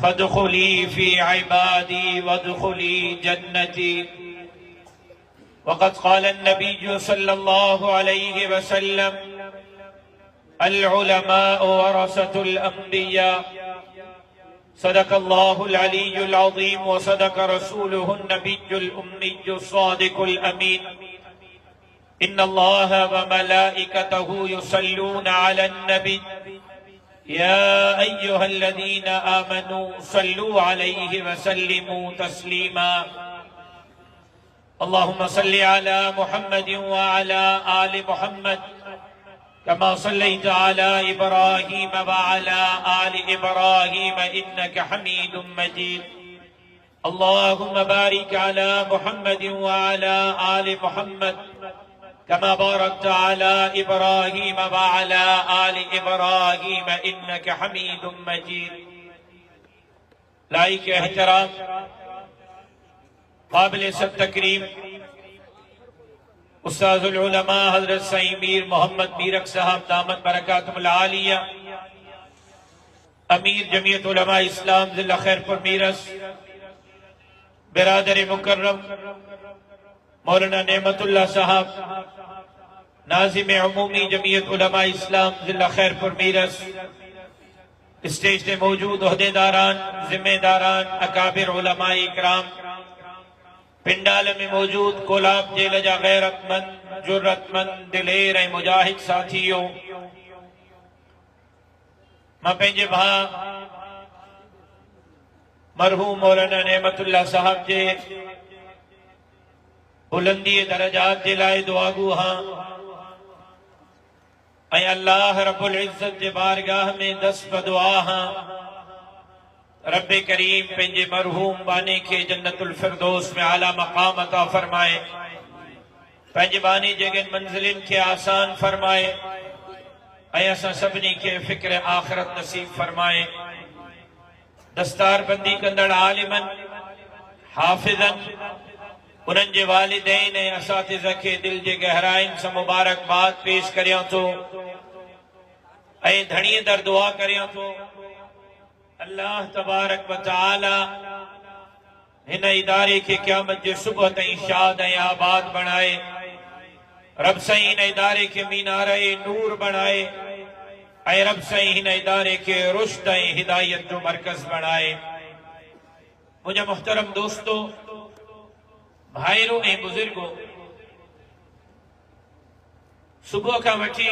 फदखुली फी इबादी वदखुली जन्नती। वक़द क़ाल अन्नबी सल्लल्लाहु अलैहि वसल्लम अल उलमाउ वरसतुल अंबिया। सदक़ल्लाहुल अलीयुल अज़ीम व सदक़ रसूलुहुन नबियुल उम्मियुस सादिकुल अमीन। इन्नल्लाह व मलाइकतहु युसल्लूना अलन नबी या अय्युहल्लज़ीना आमनू सल्लू अलैहि व सल्लिमू तस्लीमा। अल्लाहुम्मा सल्लि अला मुहम्मदिन व अला आलि मुहम्मद कमा सल्लैता अला इब्राहीम व अला आलि इब्राहीम इन्नका हमीदुम मजीद। अल्लाहुम्मा बारिक अला मुहम्मदिन व अला आलि मुहम्मद कमा बारकता अला इब्राहीम व अला आलि इब्राहीम इन्नका हमीदुम मजीद। लाइक एहतराम काबिल सब तकरीम उस्ताजुल उलमा हजरत सईद मीर मोहम्मद मीरक साहब दामत बरकातुहुल आलिया, अमीर जमीयत उलमा इस्लाम जिला खैरपुर मीरस, बिरादर मुकर्रम मौलाना नेमतुल्लाह साहब नाज़िम अमूमी जमीयत उलमा इस्लाम जिला खैरपुर मीरस, स्टेज पे मौजूद ओहदेदारान, जिम्मेदारान, अकाबिर उलमा इकराम, पिंडाल में मौजूद कोलाब जेल जा गैरतमंद, जुर्रतमंद, दिलेर ऐं मुजाहिद साथियों, मां पंहिंजे भाउ मरहूम मौलाना नेमतुल्लाह साहब जे बुलंदी दरजात जे लाइ दुआगू हां ऐं अल्लाह रब्बुल इज्जत जे बारगाह में दस्त बदुआ हां। रब्बे करीम पंहिंजे मरहूम बानी के जन्नतुल फिरदौस में आला मकाम अता फरमाए, पंहिंजे बानी जगन मंजिलिन के आसान फरमाए ऐं असां सभिनी के फिक्र आखिरत नसीब फरमाए। दस्तार बंदी कंदड़ आलिमन, हाफिजन, उन्हनि जे वालिदैन ऐं असातिज़ा खे दिल जे गहराइन सां मुबारकबाद पेश करियां थो ऐं धणीअ दर दुआ करियां थो अल्लाह तबारक व तआला हिन इदारे के क़यामत जे सुबह ताईं शाद ऐं आबाद बणाए। रब साईं हिन इदारे के मीनारे नूर बणाए ऐं रब साईं हिन इदारे के रुश्द ऐं हिदायत जो मरकज़ बणाए। मुंहिंजा मुहतरम दोस्तो, भाइरो ऐं बुजुर्गो, सुबह का वठी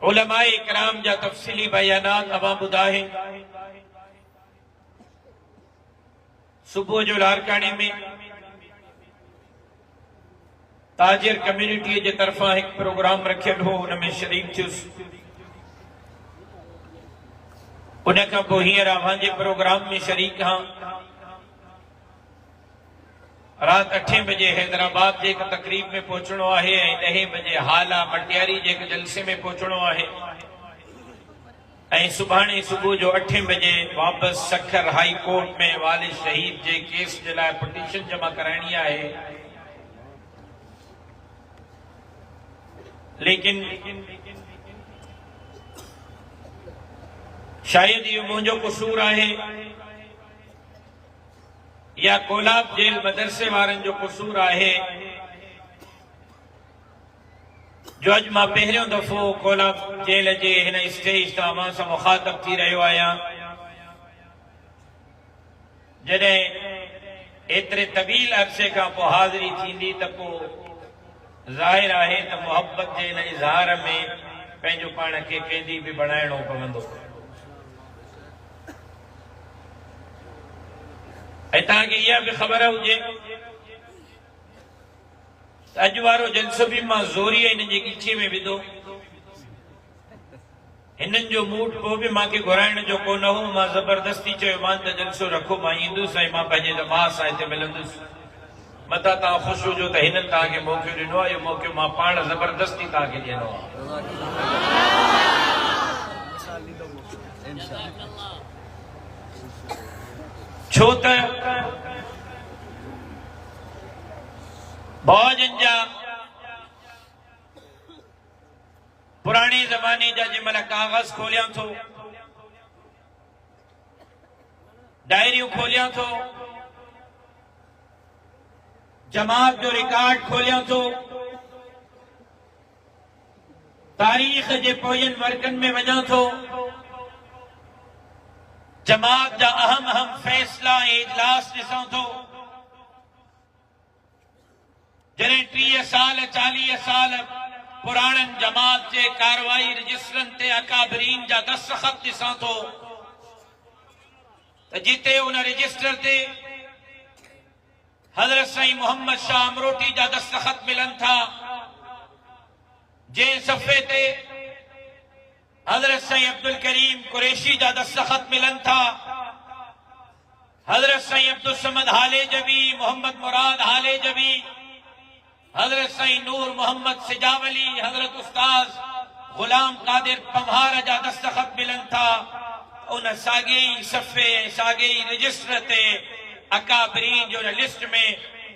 उलमाए इकराम जा तफसीली बयानात अवां ॿुधाए। सुबह जो लारकानी में ताजिर कम्युनिटी जे तरफां एक प्रोग्राम रखियल हो, उनमें शरीक थियुसि। उन खां पोइ हींअर अवां जे प्रोग्राम में शरीक हां। रात 8 बजे हैदराबाद जे एक तकरीब में पहुंचणो आहे ऐं 10 बजे हाला मटियारी जे एक जलसे में पहुंचणो आहे ऐं सुभाणे सुबह जो 8 बजे वापस सखर हाई कोर्ट में वालिद शहीद जे केस जे लाइ पिटीशन जमा कराइणी आहे। लेकिन शायद इहो मुंहिंजो कसूर आहे या कोलाब जेल मदरसे वारनि जो कसूर आहे जो अॼु मां पहिरियों दफ़ो कोलाब जेल जे हिन स्टेज तां अवां सां मुखातब थी रहियो आहियां। जॾहिं एतिरे तवील अरसे खां पोइ हाज़िरी थींदी त पोइ ज़ाहिर आहे त मोहब्बत जे हिन इज़हार में पंहिंजो पाण खे कैदी बि बणाइणो पवंदो। ऐं तव्हांखे इहा बि ख़बर हुजे त अॼु वारो जलसो बि मां ज़ोरी हिन जी ॻिची में विधो। हिननि जो मूड को बि मूंखे घुराइण जो कोन हो। मां ज़बरदस्ती चयोमांनि त जलसो रखो, मां ईंदुसि ऐं मां पंहिंजे जमात सां हिते मिलंदुसि। मथां तव्हां ख़ुशि हुजो त हिननि तव्हांखे मौक़ो ॾिनो आहे। इहो मौक़ो मां पाण ज़बरदस्ती तव्हांखे ॾियणो आहे। छो त भौजन जा पुराने ज़माने जा जंहिं महिल कागज़ खोलियां थो डायरियूं खोलियां थो, जमात जो रिकॉर्ड खोलियां थो, तारीख़ जे पोयनि वर्कनि में वञां थो, जमात जा अहम अहम फैसला ऐं इजलास ॾिसां थो। जॾहिं 30 साल 40 साल पुराणनि जमात जे कार्रवाई रजिस्टरनि ते अकाबरीन जा दस्तखत ॾिसां थो, त जिते उन रजिस्टर ते हज़रत साईं मोहम्मद शाह अमरोटी जा दस्तखत मिलनि था, जंहिं सफ़े ते हज़रत साईं अब्दुल करीम कुरैशी जा दस्तखत मिलनि था, हज़रत साईं अब्दुल समद हाले जबी, मोहम्मद मुराद हाले जबी, हज़रत साईं नूर मोहम्मद सिजावली, हज़रत उस्ताद गुलाम कादिर पम्हार जा दस्तखत मिलनि था। उन साॻे सफ़े साॻे रजिस्टर ते अकाबरीन जो लिस्ट में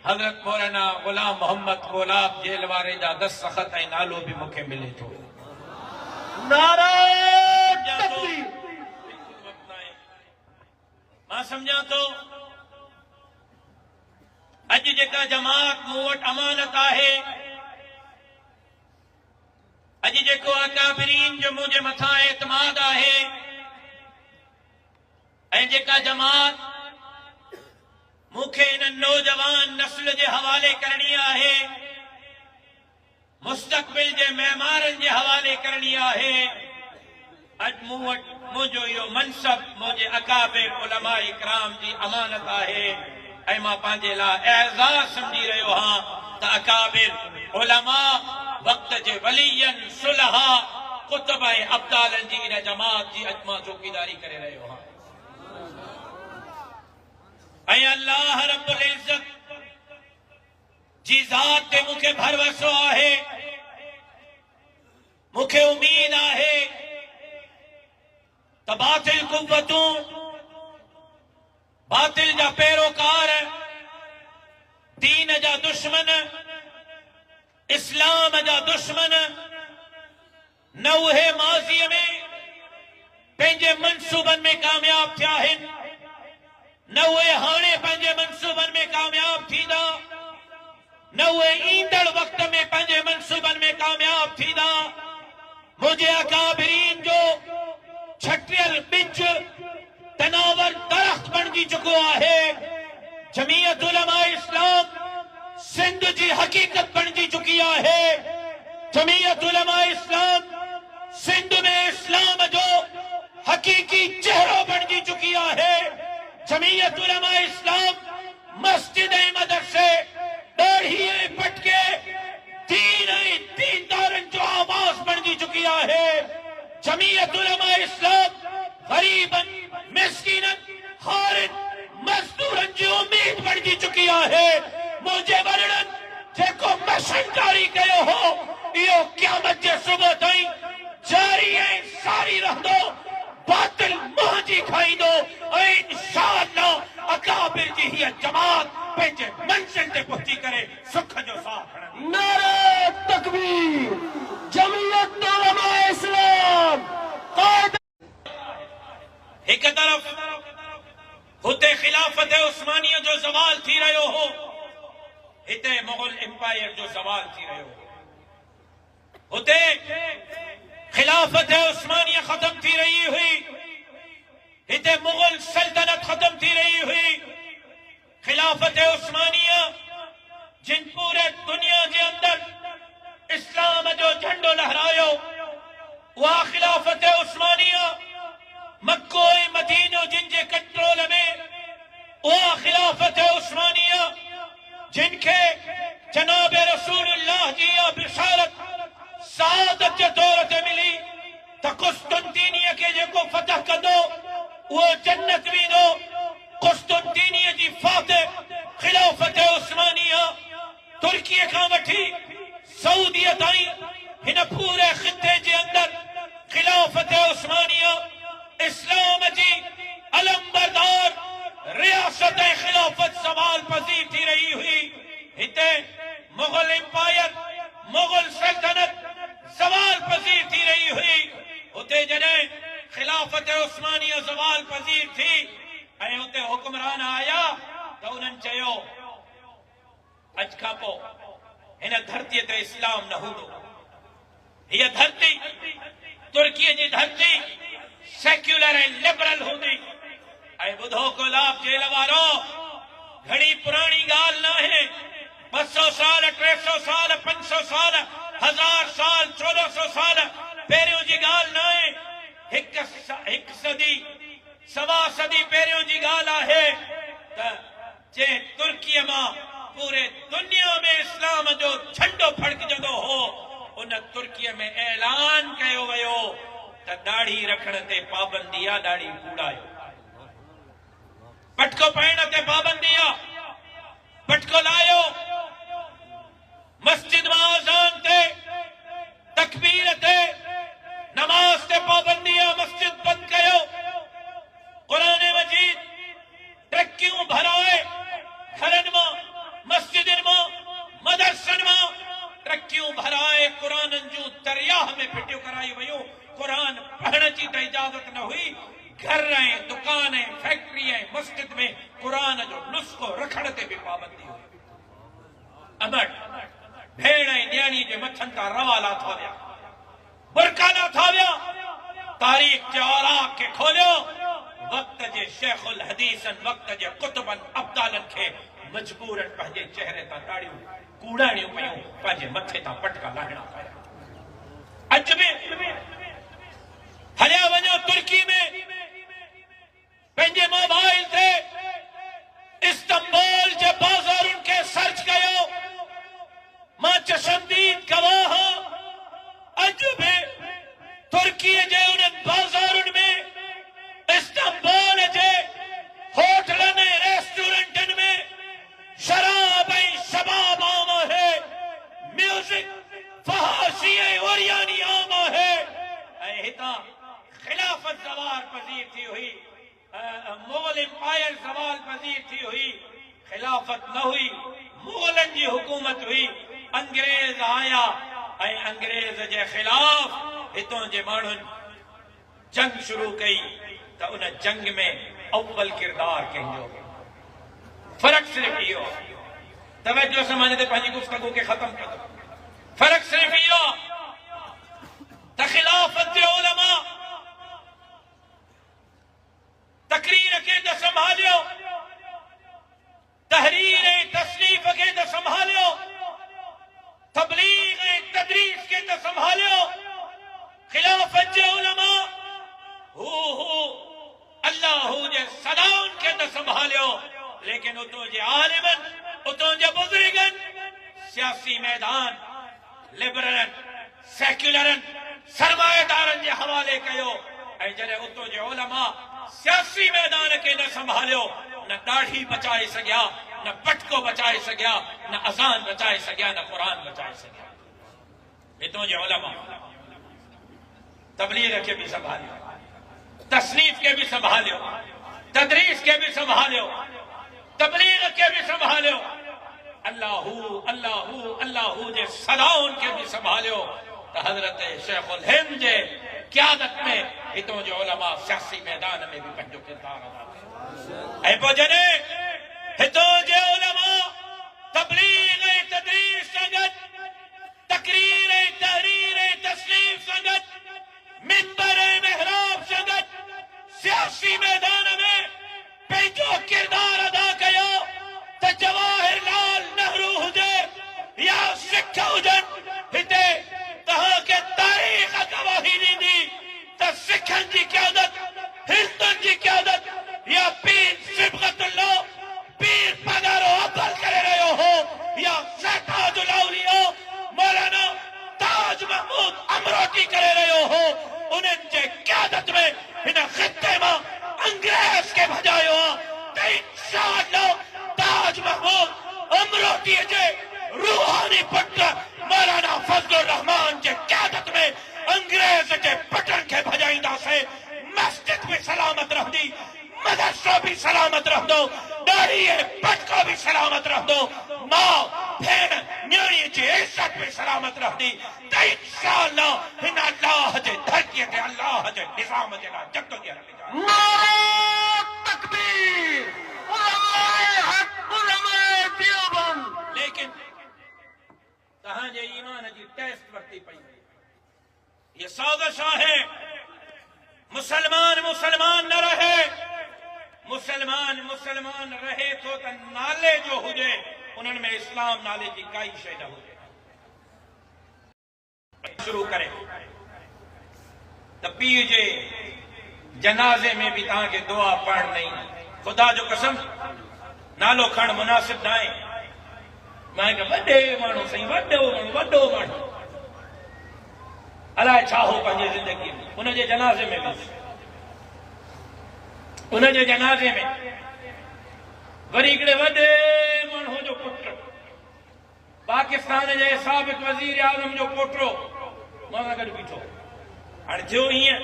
हज़रत मौलाना गुलाम मोहम्मद कोलाब जेल वारे जा दस्तखत ऐं नालो भी मूंखे मिले थो। नारा तकबीर। मां सम्झां थो अॼु जेका जमात मूं वटि अमानत आहे, अॼु जेको अकाबरीन जो मुंहिंजे मथां एतमाद आहे, ऐं जेका जमात मूंखे इन नौजवान नस्ल जे हवाले करणी आहे, मुस्तक़बिल जे मेहमारनि जे हवाले करणी आहे, अॼु मूं वटि मुंहिंजो इहो मनसब मुंहिंजे अकाबिर उलमा इकराम जी अमानत आहे, ऐं मां पंहिंजे लाइ एज़ाज़ समझी रहियो आहियां त अकाबिर उलमा वक़्त जे वलीयनि सुलहा कुतुब ऐं अब्दालनि जी इन जमात जी अॼु मां चौकीदारी करे रहियो आहियां। ऐं अल्लाह रब्बुल इज़्ज़त जी ज़ात ते मूंखे भरवसो आहे, मूंखे उम्मीद आहे त बातिल कुव्वतूं, बातिल जा पैरोकार, दीन जा दुश्मन, इस्लाम जा दुश्मन न उहे माज़ीअ में पंहिंजे मंसूबनि में कामयाब थिया आहिनि, न उहे हाणे पंहिंजे मंसूबनि में कामयाब थींदा, न उहे ईंदड़ वक़्त में पंहिंजे मंसूबनि में कामयाब थींदा। मुंहिंजे अकाबरीन जो छटियल ॿिज तनावर दरख़्त बणिजी चुको आहे, जमीयत उलमा इस्लाम सिंध जी हकीकत बणिजी चुकी आहे, जमीयत उलमा इस्लाम सिंध में इस्लाम जो हकीकी चेहरो बणिजी चुकी आहे, जमीयत उलमा इस्लाम मस्जिद ऐं मदरसे ॾाढ़ी ऐं पटके दीन ऐं दीनदारनि जो आवाज़ बणिजी चुकी आहे, जमीयत उलमा इस्लाम गरीबनि, मिस्कीननि, हारिनि, मज़दूरनि जी उम्मीद बणिजी चुकी आहे। मुंहिंजे वरड़नि जेको मिशन जारी कयो हो, इहो क़यामत जे सुबुह ताईं जारी ऐं सारी रहंदो, बातिल मुंहं जी खाईंदो, ऐं इंशाअल्लाह अकाबिर जी हीअ जमात पंहिंजे मंज़िल ते पहुची करे सुख जो साह खणंदी। नारा तकबीर। जमीयत उलमा इस्लाम एक तरफ हुते खिलाफत उस्मानिया जो ज़वाल थी रहियो हो, हिते मुग़ल एम्पायर जो ज़वाल थी रहियो हो। हुते खिलाफत उस्मानिया खत्म थी रही हुई, हिते मुग़ल सल्तनत खत्म थी रही हुई। खिलाफत उस्मानिया जिन पूरे दुनिया के अंदर इस्लाम जो झंडो लहरायो, वह खिलाफत उस्मानिया मक्को ऐं मदीनो जिन जे कंट्रोल में, वह खिलाफत उस्मानिया जिनके जनाब रसूलुल्लाह जी बिशारत सादत के तौर ते मिली त कुस्तुनतीनिया के जेको फतह कंदो वो जन्नत वेंदो। कुस्तुनतीनिया जी फातिह खिलाफत उस्मानिया तुर्की खां वठी सऊदीअ ताईं हिन पूरे खिते जे अंदर खिलाफत उस्मानिया इस्लाम जी अलमबरदार रियासत खिलाफत सवाल पजीर थी रही हुई। हिते मुगल एम्पायर, मुगल सल्तनत सवाल पजीर थी रही हुई। उते जॾहिं खिलाफत उस्मानिया सवाल पजीर थी ऐं उते हुक्मरान आया त उन्हनि चयो अॼु खां पोइ हिन धरतीअ ते इस्लाम न हूंदो। हीअ धरती तुर्कीअ जी धरती सेक्युलर ऐं लिबरल हूंदी। ऐं ॿुधो गुलाब जेल वारो, घणी पुराणी ॻाल्हि न आहे। 200 साल 300 साल 500 साल 1000 साल 1400 साल पहिरियों जी ॻाल्हि न आहे। हिकु सदी सवा सदी पहिरियों जी ॻाल्हि आहे त जंहिं तुर्कीअ मां पूरे दुनिया में इस्लाम जो झंडो फड़कजंदो हो, उन तुर्कीअ में ऐलान कयो वियो त दाढ़ी रखण ते पाबंदी आहे, दाढ़ी कूड़ायो। पटको पाइण ते पाबंदी आहे, पटको लायो। मस्जिद में आज़ान ते तकबीर ते नमाज ते पाबंदी आहे, मस्जिद बंद कयो। कुरान मजीद टकियूं भराए घरनि मां मस्जिदनि मां मदरसनि मां टकियूं भराए कुरान जूं दरियाह में फिटियूं कराई वियूं। कुरान पढ़ण जी त इजाज़त न हुई। घर ऐं दुकान ऐं फैक्ट्री ऐं मस्जिद में कुरान जो नुस्खो रखण ते बि पाबंदी हुई। अमड़ भेण ऐं न्याणी जे मथनि तां रवा लाथा विया, बुरका लाथा विया। तारीख़ जे औराक खे खोलियो, वक्त जे शेखुल हदीसन, वक्त जे कुतुबन अब्दालन खे मजबूरन पंहिंजे चेहरे तां दाढ़ियूं कूड़ाणियूं पयूं, पंहिंजे मथे तां पटका लाहिणा पिया। अॼु बि हलिया वञो तुर्की में, पंहिंजे मोबाइल ते इस्तांबुल जे बाज़ारुनि खे सर्च कयो। मां चशमदीद गवाह आहियां, अॼु बि तुर्कीअ जे उन्हनि बाज़ारुनि में, इस्तांबुल जे होटलनि ऐं रेस्टोरेंटनि में शराब ऐं शबाब आम आहे, म्यूज़िक फहाशी ऐं ओरियानी आम आहे। ऐं हितां खिलाफत ज़वाल पज़ीर थी हुई, मुग़ल एम्पायर ज़वाल पज़ीर थी हुई। खिलाफत न हुई, मुग़लनि जी हुकूमत हुई। अंग्रेज आया ऐं अंग्रेज जे ख़िलाफ़ हितों जे माण्हुनि जंग शुरू कई त उन जंग में अव्वल किरदार कंहिंजो। फ़र्क़ सिर्फ़ इहो, तवज्जो समाज ते पंहिंजी गुफ़्तगू खे ख़त्म कयो। फ़र्क़ सिर्फ़ इहो त ख़िलाफ़त जे उलमा तकरीर खे त संभालियो, तहरीर ऐं तसनीफ़ खे त संभालियो, तबलीग ऐं तदरीस खे त संभालियो। ख़िलाफ़त जे उलमा अल्लाह जे सदाउनि खे त संभालियो, लेकिन उतो जे आलिमनि, उतो जे बुज़ुर्गनि सियासी मैदान लिबरलनि, सेक्युलरनि, सरमाएदारनि जे हवाले कयो। ऐं जॾहिं उतो जे उलमा सियासी मैदान के न संभालियो, न दाढ़ी बचाए सघिया, न पटको बचाए सघिया, न अज़ान बचाए सघिया, न कुरान बचाए सघिया। हितों जे उलमा तबलीग के भी संभालियो, तसनीफ के भी संभालियो, तदरीस के भी संभालियो, तबलीग के भी संभालियो, अल्लाहू अल्लाहू अल्लाहू जे सदाउन के भी संभालियो। तो हजरत शेखुल हिंद जे क़यादत में हितों जो उलमा सियासी मैदान में भी पंहिंजो किरदार अदा कयो। ऐं पोइ जॾहिं हितों जे उलमा तबलीग ऐं तदरीस सां गॾु, तकरीर ऐं तहरीर ऐं तस्लीम सां गॾु, मिंबर ऐं महराब सां गॾु सियासी मैदान में पंहिंजो किरदार अदा कयो। त जवाहरलाल नेहरू हुजे या सिख हुजनि, हिते तव्हांखे तारीख़ गवाही ॾींदी त सिखनि जी क़यादत, हिंदुनि जी क़यादत या पीर सिबगतुल्लाह, पीर पगारो अव्वल करे रहियो हो, या ज़कातुल औलिया मौलाना ताज महमूद अमरोटी करे रहियो हो। उन्हनि जे क़यादत में हिन ख़ित्ते मां अंग्रेज के भॼायो आहे। त इंशाअल्लाह ताज महमूद अमरोटीअ जे रूहानी पुट मौलाना फजलुर रहमान जे क़यादत में अंग्रेज के पटन के भजाईंदासीं। मस्जिद भी सलामत रहंदी, मदरसो भी सलामत रहंदो, दाढ़ी ऐं पटको भी सलामत रहंदो, माउ भेण न्याणी जी इज़त भी सलामत रहंदी। त इंशाअल्लाह हिन अल्लाह जे धरतीअ ते अल्लाह जे निज़ाम जे लाइ जद्दोजहद कई। नारे तकबीर। मुसलमान रहे तो त नाले जो हुजे उन्हनि में इस्लाम नाले जी काई शइ न हुजे। शुरू करे त पीउ जे जनाज़े में भी तव्हांखे दुआ पढ़ण नहीं, खुदा जो कसम नालो खण मुनासिब न आहे। मां वॾे माण्हू साईं, वॾो माण्हू अलाए छा हो पंहिंजी ज़िंदगी में, उनजे जनाज़े में बि, उनजे जनाज़े में वरी हिकिड़े वॾे माण्हू जो पुटु, पाकिस्तान जे साबिक़ वज़ीर आज़म जो पोटो मां सां गॾु बीठो। हाणे थियो ईअं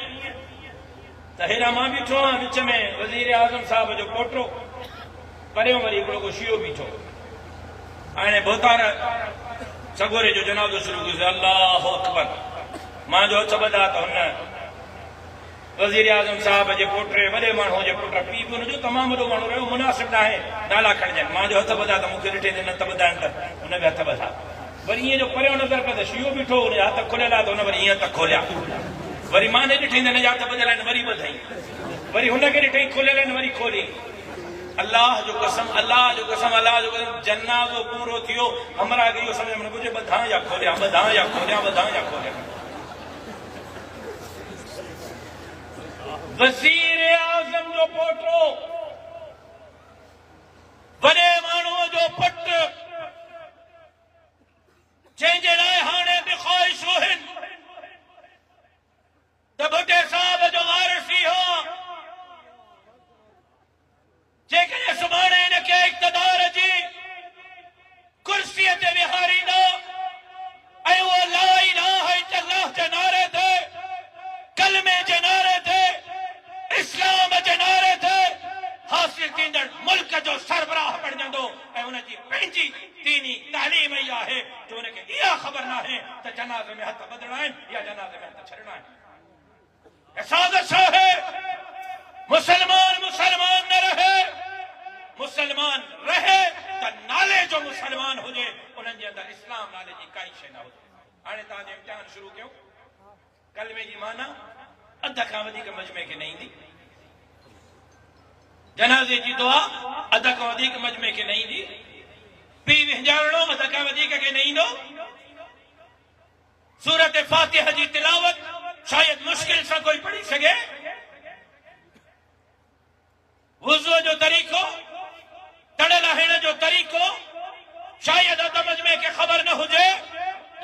त हेॾा मां बीठो आहियां, विच में वज़ीर आज़म साहब जो पोटो, परियों वरी हिकिड़ो को शियो बीठो। हाणे बोतार सगोरे जो जनाज़ो शुरू कयोसीं, अल्लाहु अकबर। मां जो हथ ॿधा त हुन वज़ीर आज़म साहब जे पोटे, वॾे माण्हू जे पुट, पीउ बि हुनजो तमामु वॾो माण्हू रहियो, मुनासिब न आहे नाला खणजनि। मां जो हथ ॿधा त मूंखे ॾिठे न त ॿधाइनि त हुन बि हथ ॿधा। वरी ईअं जो परियों नज़र पियो त शियो बीठो, हुनजा हथ खुलियल आहे त हुन वरी ईअं त खोलिया। वरी मां न ॾिठई त हिनजा हथ ॿधियल आहिनि, वरी ॿधई। वरी हुनखे ॾिठई खुलियल आहिनि, वरी खोली। अल्लाह जो कसम, अल्लाह जो कसम, अल्लाह जो कसम, जनाज़ो पूरो थियो, हमरा खे इहो सम्झ में न पियो ॿधां या खोलिया, ॿधां या खोलिया, ॿधां या खोलिया। वज़ीर आज़म जो पोटो, वॾे माण्हूअ जो पुटु, जंहिंजे लाइ हाणे बि ख़्वाहिशूं आहिनि त भुट्टे साहब जो वारिसी हो, जेकॾहिं सुभाणे हिनखे इक़्तिदार जी कुर्सीअ ते विहारींदो ऐं उहो ला इलाहा इल्लल्लाह जे नारे ते, कलमे जे नारे ते, इस्लाम जे नारे ते हासिल थींदड़ मुल्क जो सरबराह बणजंदो ऐं हुनजी पंहिंजी दीनी तालीम ई आहे जो हुनखे इहा ख़बर न आहे त जनाज़े में हथ ॿधणा आहिनि या जनाज़े में हथ छॾणा आहिनि। साज़िश है मुसलमान मुसलमान न रहे, मुसलमान रहे त नाले जो मुसलमान हुजे, उन्हनि जे अंदरि इस्लाम नाले जी काई शइ न हुजे। हाणे तव्हांजो इम्तिहान शुरू कयो। कलमे जी माना अध खां वधीक मजमे खे न ईंदी, जनाज़े जी दुआ अध खां वधीक मजमे खे न ईंदी, पीउ विंजारणो अध खां वधीक खे न ईंदो, सूरत फातिहा जी तिलावत शायद मुश्किल से कोई पढ़ी सके, वुज़ू जो तरीको, तड़ल हण जो तरीको शायद अध मजमे के खबर न हुजे,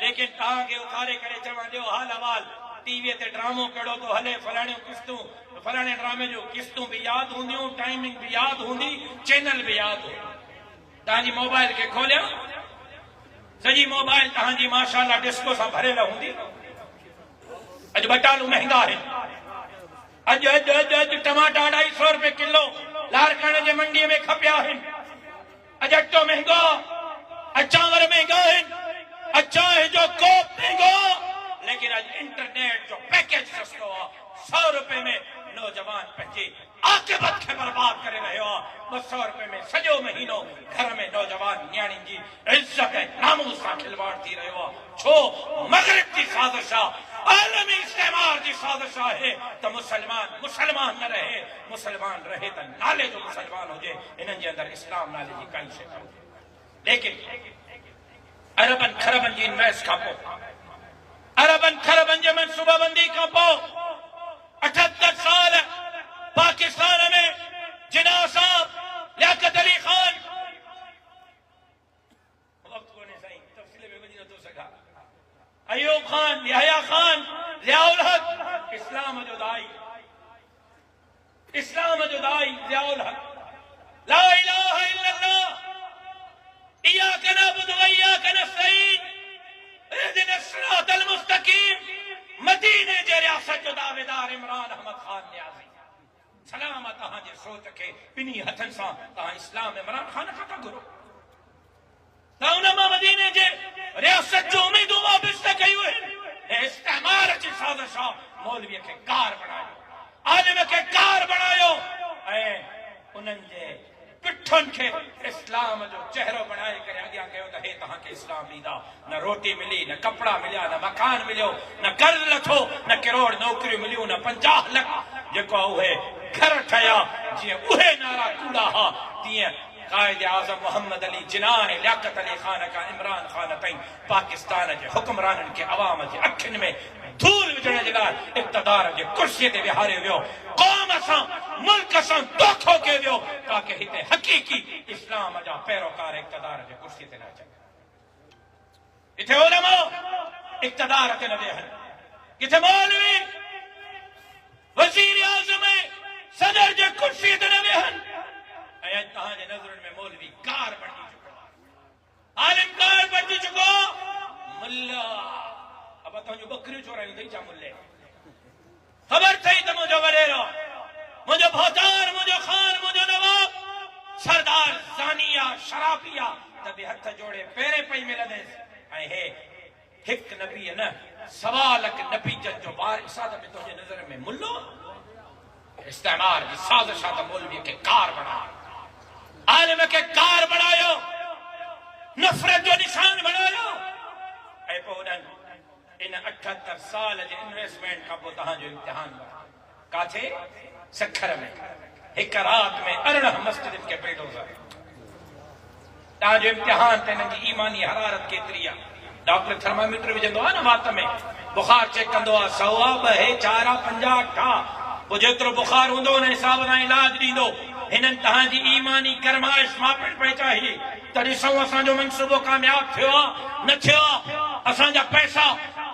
लेकिन तव्हांखे उथारे करे चवण ॾियो हाल अहवाल, टीवीअ ते ड्रामो कहिड़ो थो हले, फलाणियूं किस्तूं, फलाणे ड्रामे जूं किस्तूं बि यादि हूंदियूं, टाइमिंग बि यादि हूंदी, चैनल बि यादि हूंदी। तव्हांजी मोबाइल खे खोलिया, सॼी मोबाइल तव्हांजी माशाअल्लाह डिस्को सां भरियल हूंदी। अॼु बटालू महंगा आहिनि, अॼु टमाटा 250 रुपए किलो लारकाणे जे मंडीअ में खपिया आहिनि। अॼु अटो महंगो, अॼु चांवर महंगा आहिनि, अॼु चांहि जो कोप महंगो, लेकिन अॼु इंटरनेट जो पैकेज सस्तो आहे। 100 रुपए में नौजवान पंहिंजी आक़िबत खे बर्बाद करे रहियो आहे। 200 रुपए में सॼो महीनो घर में नौजवान न्याणी जी इज्जत ऐं नामूस सां खिलवाड़ थी रहियो आहे। छो? मग़रिब जी साज़िश आहे, आलमी इस्तेमार जी साज़िश आहे त मुसलमान मुसलमान न रहे, मुसलमान रहे त नाले जो मुसलमान हुजे, इन्हनि जे अंदरि इस्लाम नाले जी काई शइ न हुजे। लेकिन अरबन खरबन जी इन्वेस्ट खां पोइ, अरबन खरबन जे मनसूबाबंदी खां पोइ 78 साल पाकिस्तान में जिन्ना साहब, लियाकत अली खान, वक्त कोने साईं तफसील में वञी नथो सघां, अयूब खान, यहया खान, ज़ियाउल हक, इस्लाम जो दाई, ज़ियाउल हक, ला इलाहा इल्लल्लाह, इय्याका नअबुदु व इय्याका नस्तईन, इहदिनस सिरातल मुस्तकीम, मदीने जे रियासत जो दावेदार इमरान अहमद खान न्याज़ी। सलाम तव्हांजे सोच खे ॿिन्ही हथनि सां तव्हां इस्लाम इमरान खान खां था घुरो। तव्हां उन मां मदीने जे रियासत जो उम्मीदूं वापस न कयूं आहिनि। इस्तेमार जी साज़िश आहे, मौलवीअ खे कार बणायो, आलिम खे कार बणायो ऐं उन्हनि जे पिठुनि खे इस्लाम जो चेहरो बणाए करे अॻियां कयो त हे तव्हांखे इस्लाम ॾींदा। न रोटी मिली, न कपिड़ा मिलिया, न मकान मिलियो, न कर्ज़ लथो, न किरोड़ नौकरियूं मिलियूं, न 50 लख जेको उहे घर ठहिया जी उहे नारा कूड़ा हा तीअं कायद आज़म मोहम्मद अली जिन्ना ने लियाकत अली खान का इमरान खान ताईं पाकिस्तान के हुक्मराननि के अवाम के अखियुनि में धूल विझण जे लाइ इक़्तिदार जे कुर्सीअ ते विहारे वियो क़ौम सां मुल्क सां धोखो कयो वियो ताकि हिते हक़ीक़ी इस्लाम जा पैरोकार इक़्तिदार जे कुर्सीअ ते न अचनि इथे उलमा इक़्तिदार ते न वेहनि किथे मौलवी वज़ीर आज़म सदर जे कुर्सीअ ते न वेहनि ऐं तव्हांजे नज़रुनि में मौलवी कार बणिजी चुको आलिम कार बणिजी चुको मुल्ला अब तुंहिंजूं बकरियूं चोरायूं अथई छा मुल्ले ख़बर अथई त मुंहिंजो वॾेरो मुंहिंजो भौतार मुंहिंजो ख़ान मुंहिंजो नवाब सरदार ज़ानिया शराबिया त बि हथ जोड़े पेरे पई मिलंदसि ऐं हे हिकु नबी न सवा लख नबीजनि जो वारिस आहे त बि तुंहिंजे नज़र में मुल्लो इस्तेमार की साजिश आहे त मौलवी खे कार बणायो आलिम के कार बनायो नफरत जो निशान बनायो ऐं पोइ उन्हनि इन 78 साल जे इन्वेस्टमेंट खां पोइ तव्हांजो इम्तिहान काथे सखर में हिक रात में 18 मस्जिदनि खे बिल्डोज़र तव्हांजो इम्तिहान ते हिननि जी ईमानी हरारत केतिरी आहे डॉक्टर थर्मामीटर विझंदो आहे न वात में बुखार चेक कंदो आहे 100 2 4 5 8 पोइ जेतिरो बुखार हूंदो उन हिसाब सां इलाज ॾींदो हिननि तव्हांजी ईमानी करमाइश मापण पई चाहिए त ॾिसूं असांजो मनसूबो कामयाब थियो आहे न थियो आहे असांजा पैसा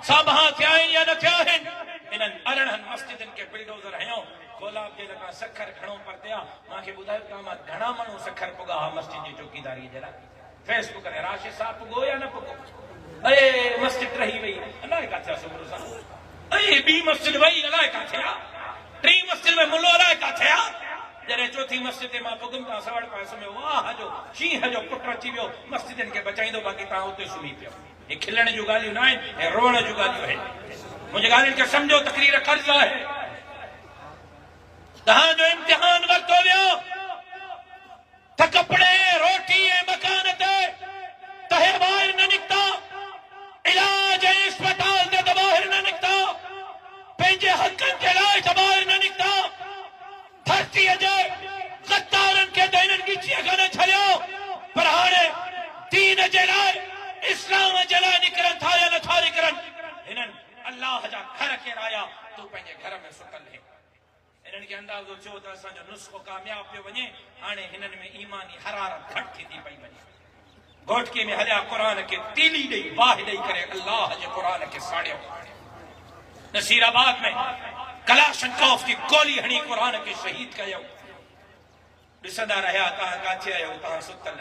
साबहा थिया आहिनि या न थिया आहिनि हिननि 18 मस्जिदनि खे बिल्डोज़र हयो कोलाब जे लॻा सखर घणो परते आहे मूंखे ॿुधायो तव्हां मां घणा माण्हू सखर पुॻा हा मस्जिद जी चौकीदारीअ जे लाइ फेसबुक ते राशिद साहब पुॻो या न पुॻो अरे मस्जिद रही वई अलाए किथे आहे सुबुह सां अरे ॿी मस्जिद वई अलाए किथे आहे टी मस्जिद में मुल्लो अलाए किथे आहे जॾहिं चौथी मस्जिद ते मां पुॻुमि त सवड़ पासे में वाह जो शींहं जो पुट अची वियो मस्जिदनि खे बचाईंदो बाक़ी तव्हां उते सुम्ही पियो हे खिलण जूं ॻाल्हियूं न आहिनि ऐं रोअण जूं ॻाल्हियूं आहिनि मुंहिंजी ॻाल्हियुनि खे सम्झो तकरीर कर्ज़ आहे तव्हांजो इम्तिहान वरितो वियो त कपिड़े रोटी ऐं मकान ते तहे ॿाहिरि न निकिता इलाज ऐं अस्पताल ते त ॿाहिरि न निकिता पंहिंजे हक़नि जे लाइ त ॿाहिरि न निकिता धरतीअ जे गद्दारनि खे त हिननि ॻिचीअ खां न छॾियो पर हाणे दीन जे लाइ इस्लाम जे लाइ निकिरनि था या नथा निकिरनि हिननि अल्लाह जा घर केराया तूं पंहिंजे घर में सुतल है हिननि खे अंदाज़ो थियो त असांजो नुस्ख़ो कामयाब पियो वञे हाणे हिननि में ईमानी हरारत घटि थींदी पई वञे घोटके में हलिया क़ुर खे तीली ॾेई बाहि ॾेई करे अल्लाह जे क़ुर खे साड़ियो नसीराबाद में कलाशनकोफ की गोली हणी क़ुर खे शहीद कयो ॾिसंदा रहिया तव्हां काथे आहियो तव्हां सुतल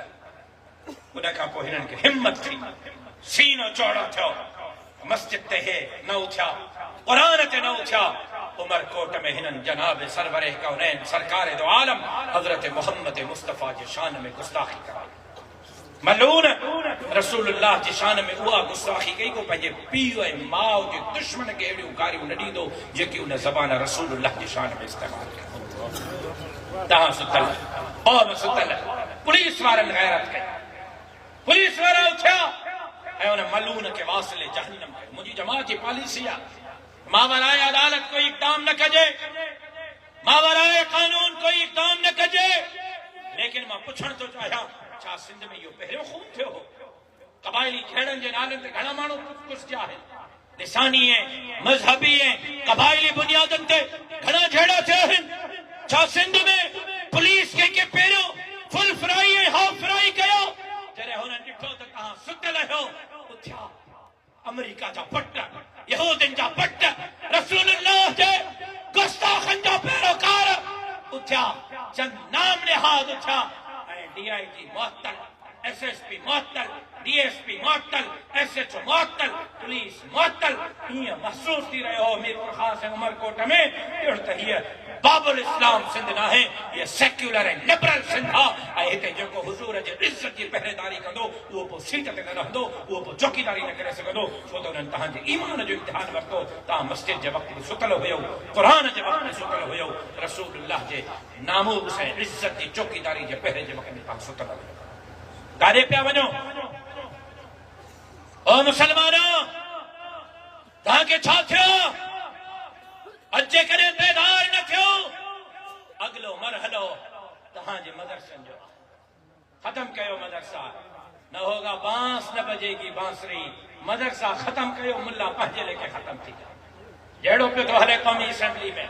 उन खां पोइ हिननि खे हिम्मत थी सीनो चौड़ो थियो मस्जिद ते हे न उथिया क़ुर ते न उथिया उमरकोट में हिननि जनाब सरवरे कौनैन सरकार दो आलम हजरत मोहम्मद मुस्तफ़ा जी शान में गुस्ताखी कराई मलून रसूलुल्लाह जी शान में उहा गुस्ताखी कई को पंहिंजे पीउ ऐं माउ जे दुश्मन खे अहिड़ियूं गारियूं न ॾींदो जेकी उन ज़बान रसूलुल्लाह जी शान में इस्तेमाल कई तव्हां सुतल क़ौम सुतल पुलिस वारनि गैरत कई पुलिस वारा उथिया ऐं उन मलून खे वासिले जहन्नम कयो मुंहिंजी जमात जी पॉलिसी आहे मावराए अदालत कोई इक़दाम न कजे मावराए कानून कोई इक़दाम न कजे लेकिन मां पुछण थो चाहियां छा सिंध में इहो पहिरियों खून थियो हो क़बाइली झेड़नि जे नालनि ते घणा माण्हू कुसिया आहिनि लिसानी ऐं मज़हबी ऐं क़बाइली बुनियादनि ते घणा झेड़ा थिया आहिनि छा सिंध में पुलिस कंहिंखे पहिरियों फुल फ्राई ऐं हाफ फ्राई कयो जॾहिं हुननि ॾिठो त तव्हां सुतल आहियो उथिया अमेरिका जा पट यहूदियुनि जा पट रसूलुल्लाह जे गुस्ताखनि जा पैरोकार उथिया चंद नाम निहाद उथिया ऐं DIG मुअत्तल SSP मुअत्तल DSP मुअत्तल SHO मुअत्तल पुलिस मुअत्तल ईअं महसूस थी रहियो हो मीरपुर ख़ास ऐं उमरकोट में ॼण त हीअ बाबुल इस्लाम सिंध न आहे हीअ सेक्युलर ऐं लिबरल सिंध आहे ऐं हिते जेको हुज़ूर जे इज़त जी पहिरेदारी कंदो उहो पोइ सीट ते न रहंदो उहो पोइ चौकीदारी न करे सघंदो छो त हुननि तव्हांजे ईमान जो इम्तिहान वरितो तव्हां मस्जिद जे वक़्त में सुतल हुयो क़ुर जे वक़्त में सुतल हुयो रसूलुल्लाह जे नामूस ऐं इज़त जी चौकीदारी जे पहिरें जे वक़्त में तव्हां सुतल हुयो काॾे पिया वञो ओ मुसलमान तव्हांखे छा थियो अॼु जेकॾहिं बेदार न थियो अगलो मरहलो तहां जे मदरसन जो खत्म कयो मदरसा न होगा बांस न बजेगी बांसुरी मदरसा खत्म कयो मुल्ला पंहिंजे लेके खत्म थी जहिड़ो पियो तो हले कौमी असेंबली में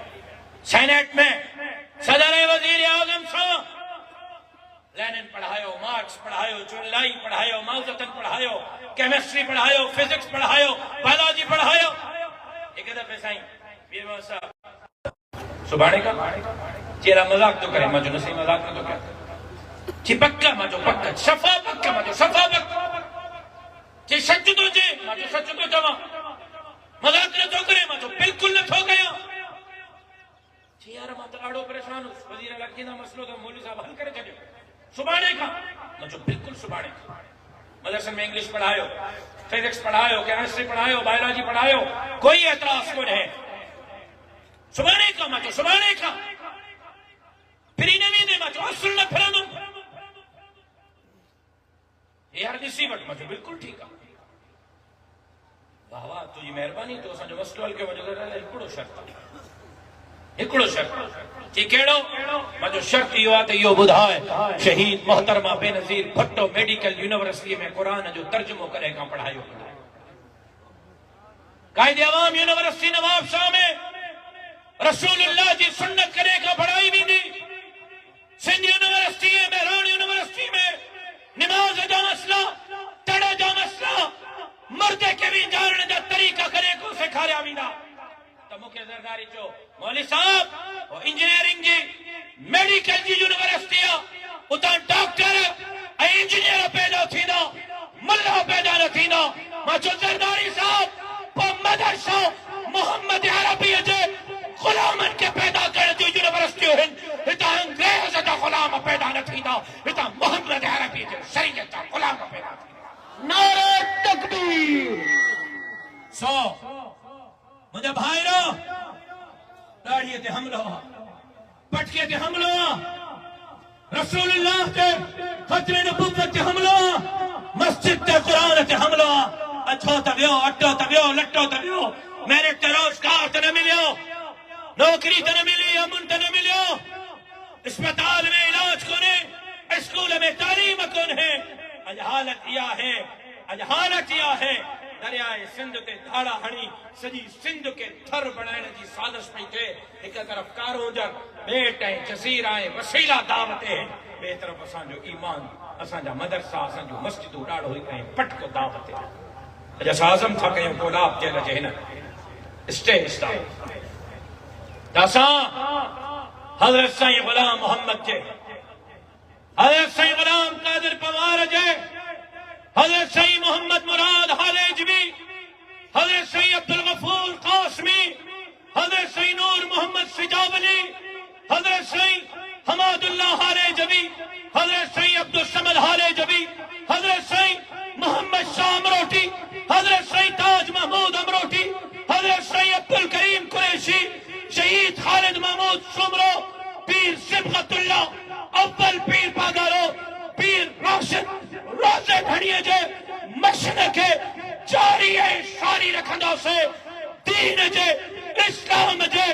सेनेट में सदर वजीर आजम सां लेनिन पढ़ायो मार्क्स पढ़ायो चुनलाई पढ़ायो माउजतन पढ़ायो केमिस्ट्री पढ़ायो फिजिक्स पढ़ायो बायोलॉजी पढ़ायो एक दफे साईं वीर मोहम्मद साहब सुभाणे का चेहरा मजाक तो करे मजो नसी मजाक न तो करे ची पक्का मजो पक्का सफा पक्का मजो सफा पक्का ची सच तो जे मजो सच तो चवा मजाक न तो करे मजो बिल्कुल न थो गया ची यार मां तो ॾाढो परेशान हूं वज़ीर इलाक़े दा मसलो तो मौलवी साहब हल करे छॾियो सुभाणे खां मजो बिल्कुल सुभाणे मदरसे में इंग्लिश पढ़ायो फिजिक्स पढ़ायो केमिस्ट्री पढ़ायो बायोलॉजी पढ़ायो कोई एतराज कोन है सुभाणे खां मजो सुभाणे खां फिरी न वेंदे मजो असुल न फिरंदुमि यार ॾिसी वठ मजो बिल्कुल ठीक है वाह वाह तुझी मेहरबानी तो असांजो मसलो हल कयो मजो हिकिड़ो शर्त की कहिड़ो मजो शर्त इहो आहे त इहो ॿुधाए शहीद मोहतरमा बेनज़ीर भट्टो मेडिकल यूनिवर्सिटी में कुरान जो तर्जुमो करे खां पढ़ायो कायदे अवाम यूनिवर्सिटी नवाब शाह में रसूलुल्लाह जी सुन्नत करे खां पढ़ाई वेंदी सिंध यूनिवर्सिटी में बहरान यूनिवर्सिटी में नमाज जा मसला तड़े जा मसला मर्दे के भी जानने जा तरीका करे को सिखारिया वेंदा तो मुख्य ज़रदारी चो मौलवी साहब और इंजीनियरिंग जी मेडिकल जी यूनिवर्सिटी उतां डॉक्टर ऐं इंजीनियर पैदा थींदा मुल्ला पैदा न थींदा मां चो ज़रदारी साहब पर मदरसा मोहम्मद अरबी जे गुलामन के पैदा करे जो यूनिवर्सिटी हिन हितां अंग्रेज जा गुलाम पैदा न थींदा हितां मोहम्मद अरबी जे शरीयत जा गुलाम पैदा थींदा नारे तकबीर सो मुझे भाईरो दाढ़ी ते हमलो पटके ते हमलो रसूलुल्लाह ते खतरे नबुव्वत ते हमलो मस्जिद ते कुरान ते हमलो अच्छो तवियो अट्टो तवियो लट्टो तवियो मेरिट ते रोजगार ते न मिलियो नौकरी ते न मिली अमन ते न मिलियो अस्पताल में इलाज कोने स्कूल में तालीम कोन है अज हालत यह है दरियाए सिंध ते धाड़ा हणी सजी सिंध के थर बनाने की साजिश पई थे एक तरफ कारोजर बेट ऐं जसीरा ऐं वसीला दावत है बे तरफ असांजो ईमान असांजा मदरसा असांजो मस्जिदूं ॾाढो ऐं पटको दावत है अॼु असां आज़म था कयूं कोलाब जेल जे हिन स्टेज तां असां हज़रत साईं गुलाम मोहम्मद जे हज़रत साईं गुलाम कादिर पवार जे हज़रत सईद मोहम्मद मुराद हालेजवी हज़रत सईद अब्दुल गफूर कासमी हज़रत सईद नूर मोहम्मद सिजावली हज़रत सईद हमादुल्लाह हालेजवी हज़रत सईद अब्दुल समद हालेजवी हज़रत सईद मोहम्मद शाह अमरोटी हज़रत सईद ताज महमूद अमरोटी हज़रत सईद अब्दुल करीम कुरैशी शहीद खालिद महमूद सुमरो पीर सिबगतुल्लाह अव्वल पीर पागारो पीर राशिद रोज़े घड़िए जे मशन के जारी है सारी रखंदा से दीन जे इस्लाम जे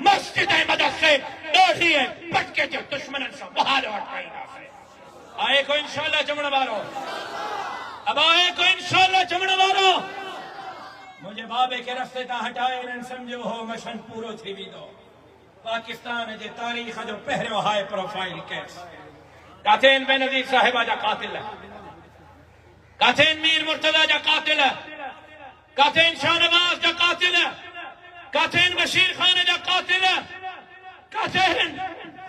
मस्जिद मदरसे ॾोही है पटके जे दुश्मन से बाहर हटाईंदा से आए को इंशाअल्लाह जमण वारो अब आए को इंशाअल्लाह जमण वारो मुझे बाबे के रास्ते ता हटाए न समझो हो मशन पूरो थी वेंदो पाकिस्तान जे तारीख जो पहिरियों हाई प्रोफाइल केस काथेन बेनज़ीर साहिबा जा कातिल काथेन मीर मुर्तजा जा कातिल काथेन शाहनवाज जा कातिल काथेन बशीर खान जा कातिल काथेन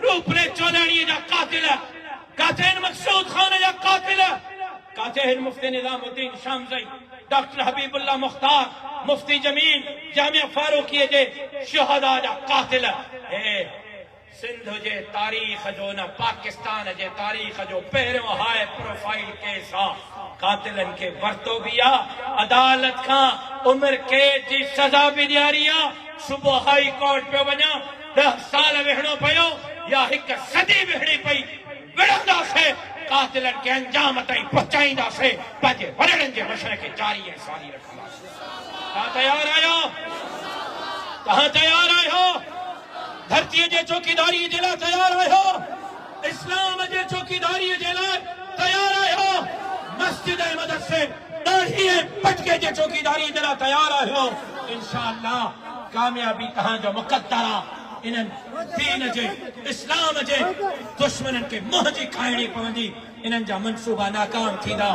रूपरे चौधरी जा कातिल काथेन मकसूद खान जा कातिल काथेन मुफ्ती निजामुद्दीन शामज़ई डॉक्टर हबीबुल्लाह मुख्तार मुफ्ती जमील जामिया फारूकी जे शुहदा जा कातिल सिंध जे तारीख जो न पाकिस्तान जे तारीख जो पहिरियों हाई प्रोफाइल केस आहे कातिलन के वरतो भी अदालत का उम्र कैद की सजा भी ॾियारी सुबह हाई कोर्ट पे वञा 10 साल वेहणो पियो या एक सदी वेहणी पई विढ़ंदासीं कातिलन के अंजाम ताईं पहुचाईंदासीं पंहिंजे वॾड़नि जे मशर के जारी ऐं सारी रखंदासीं तव्हां तयार आहियो धरती शांतीअ जे चौकीदारी जे लाइ तयारु आहियो इस्लाम जे चौकीदारी जे लाइ तयारु आहियो मस्जिद ऐं मदरसे दाढ़ी ऐं पटके जे चौकीदारी जे लाइ तयारु आहियो इंशाअल्लाह कामयाबी तव्हांजो मुक़द्दर आहे इन्हनि दीन जे इस्लाम जे दुश्मननि खे मुंहुं जी खाइणी पवंदी इन्हनि जा मंसूबा नाकाम थींदा